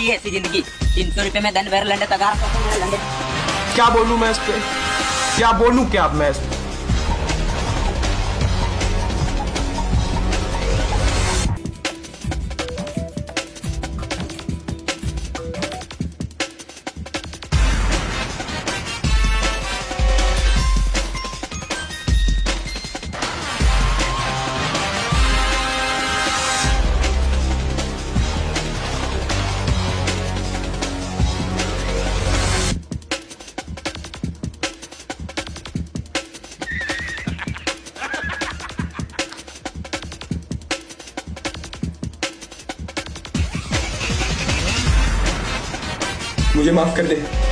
कैसी है ऐसी जिंदगी। 300 रुपए में दिन भर लंडे तगार लंडे। क्या बोलूं मैं इस पे, क्या बोलूं क्या अब मैं इस पे? मुझे माफ कर दे।